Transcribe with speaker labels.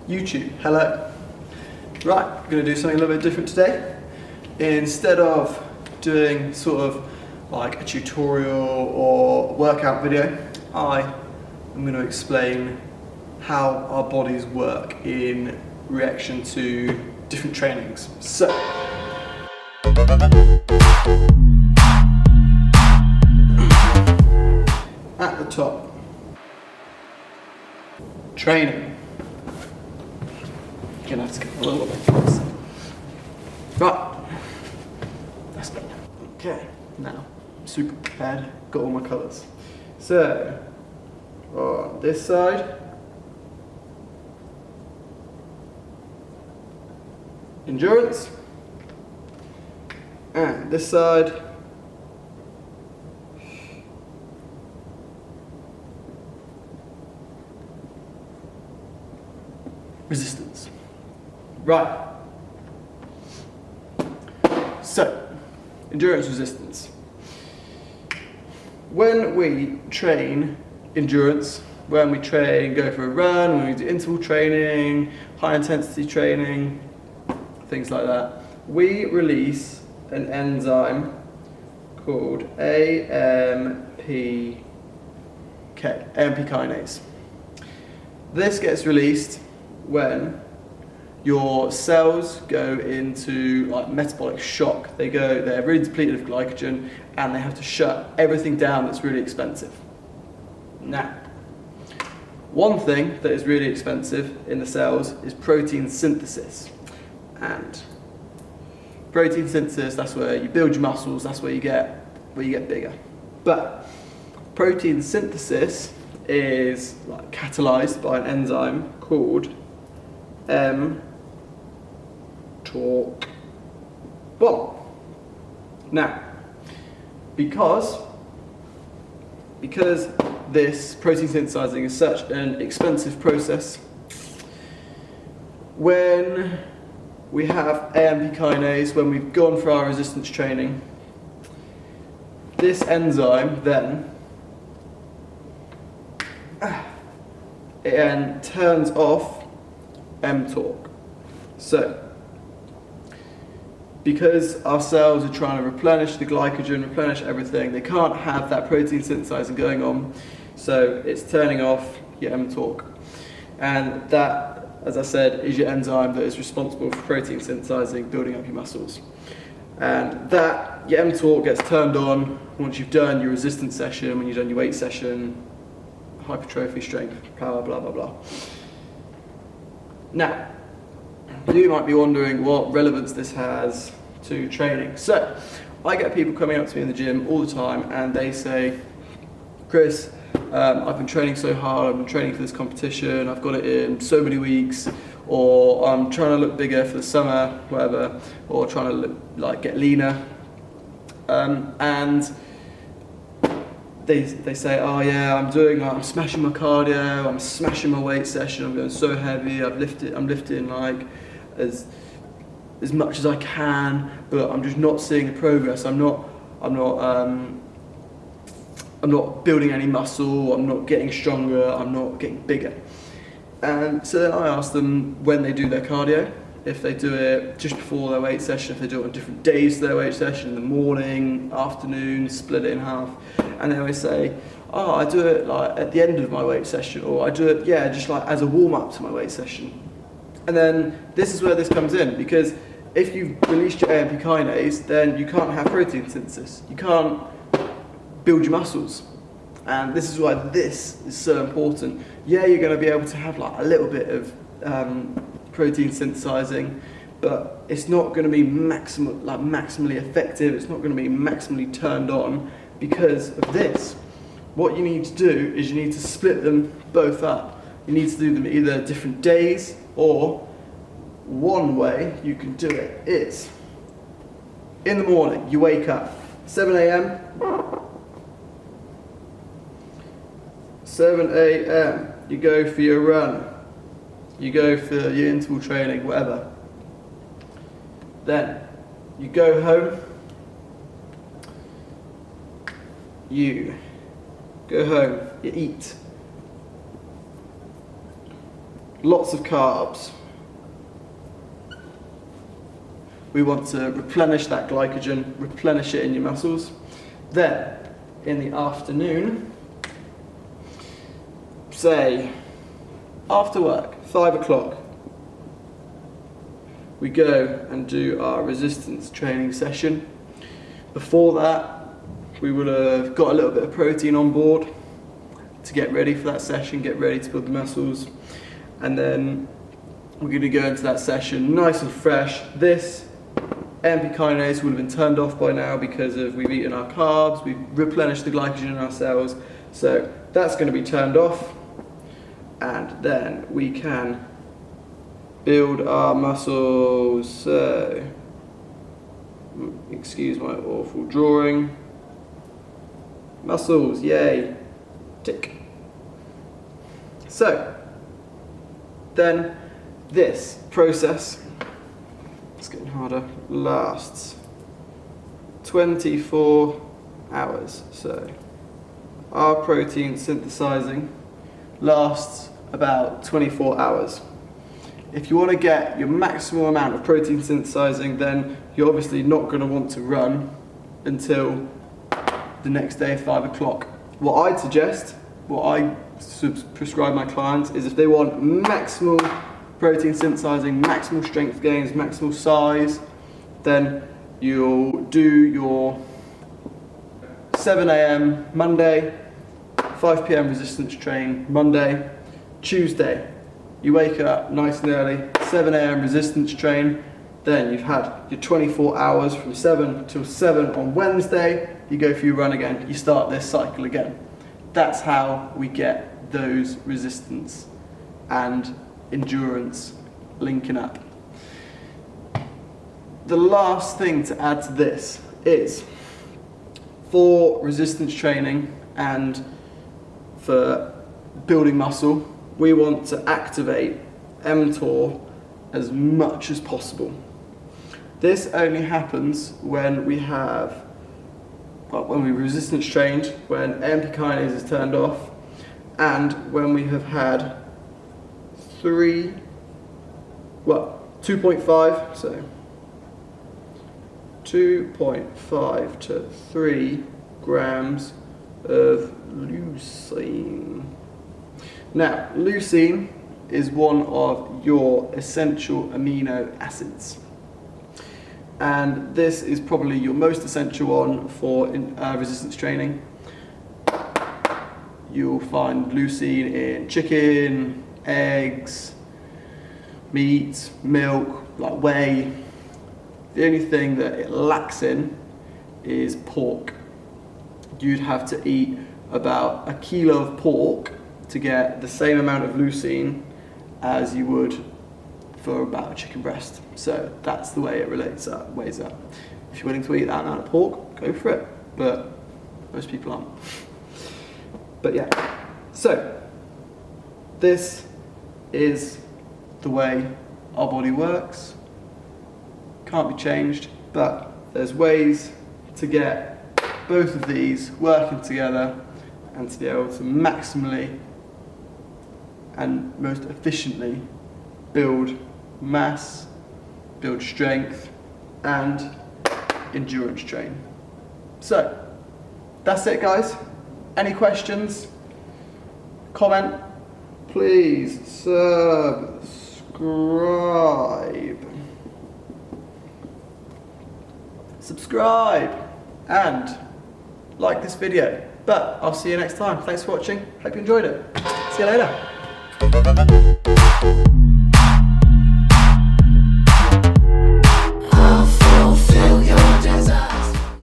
Speaker 1: YouTube, hello. Right, I'm going to do something a little bit different today. Instead of doing sort of like a tutorial or workout video, I am going to explain how our bodies work in reaction to different trainings. So, at the top, training. You're gonna have to get a little bit closer. Right, that's good. Okay, now I'm super prepared, got all my colours. So, on this side, endurance, and this side, resistance. Right. So, endurance resistance. When we train endurance, when we go for a run, when we do interval training, high intensity training, things like that, we release an enzyme called AMP kinase. This gets released when your cells go into like metabolic shock. They're really depleted of glycogen and they have to shut everything down that's really expensive. Now, one thing that is really expensive in the cells is protein synthesis. And protein synthesis, that's where you build your muscles, that's where you get bigger. But protein synthesis is like catalyzed by an enzyme called mTORC1. Now, because this protein synthesizing is such an expensive process, when we have AMP kinase, when we've gone for our resistance training, this enzyme then turns off mTORC. So, because our cells are trying to replenish the glycogen, replenish everything, they can't have that protein synthesizing going on, so it's turning off your mTORC. And that, as I said, is your enzyme that is responsible for protein synthesizing, building up your muscles. And that, your mTORC gets turned on once you've done your resistance session, when you've done your weight session, hypertrophy, strength, power, blah, blah, blah. Now, you might be wondering what relevance this has to training. So, I get people coming up to me in the gym all the time and they say, Chris, I've been training so hard, I've been training for this competition, I've got it in so many weeks, or I'm trying to look bigger for the summer, whatever, or trying to look, get leaner. And they say, oh yeah, I'm smashing my cardio, I'm smashing my weight session, I'm going so heavy, I'm lifting like as much as I can, but I'm just not seeing the progress. I'm not building any muscle, I'm not getting stronger, I'm not getting bigger. And so then I ask them when they do their cardio, if they do it just before their weight session, if they do it on different days of their weight session, in the morning, afternoon, split it in half. And they always say, oh, I do it like at the end of my weight session, or I do it, just like as a warm-up to my weight session. And then this is where this comes in, because if you've released your AMP kinase, then you can't have protein synthesis. You can't build your muscles. And this is why this is so important. Yeah, you're going to be able to have like a little bit of protein synthesizing, but it's not going to be maximally effective. It's not going to be maximally turned on because of this. What you need to do is you need to split them both up. You need to do them either different days, or one way you can do it is in the morning. You wake up 7 a.m. 7 a.m. You go for your run. You go for your interval training, whatever. Then you go home. You go home, you eat. lots of carbs. We want to replenish that glycogen, replenish it in your muscles. Then, in the afternoon, say, after work, 5 o'clock, we go and do our resistance training session. Before that, we would have got a little bit of protein on board to get ready for that session, get ready to build the muscles. And then we're going to go into that session nice and fresh. This AMP kinase would have been turned off by now because we've eaten our carbs, we've replenished the glycogen in our cells. So that's going to be turned off. And then we can build our muscles. So, excuse my awful drawing. Muscles, yay, tick. So, then this process, it's getting harder, lasts 24 hours. So, our protein synthesizing lasts about 24 hours. If you want to get your maximum amount of protein synthesizing, then you're obviously not going to want to run until the next day at 5 o'clock. What I'd suggest, what I prescribe my clients, is if they want maximal protein synthesizing, maximal strength gains, maximal size, then you'll do your 7 a.m. Monday, 5 p.m. resistance train Monday. Tuesday, you wake up nice and early, 7 a.m. resistance train. Then you've had your 24 hours from 7 till 7 on Wednesday. You go for your run again, you start this cycle again. That's how we get those resistance and endurance linking up. The last thing to add to this is, for resistance training and for building muscle, we want to activate mTOR as much as possible. This only happens when we have, when we resistance trained, when AMP kinase is turned off, and when we have had 2.5, so 2.5 to 3 grams of leucine. Now, leucine is one of your essential amino acids, and this is probably your most essential one for resistance training. You'll find leucine in chicken, eggs, meat, milk, like whey. The only thing that it lacks in is pork. You'd have to eat about 1 kilo of pork to get the same amount of leucine as you would for about a chicken breast. So that's the way it weighs up. If you're willing to eat that amount of pork, go for it, but most people aren't. But yeah, so this is the way our body works. Can't be changed, but there's ways to get both of these working together and to be able to maximally and most efficiently build mass, build strength, and endurance train. So, that's it, guys. Any questions? Comment. Please subscribe and like this video. But I'll see you next time. Thanks for watching. Hope you enjoyed it. See you later.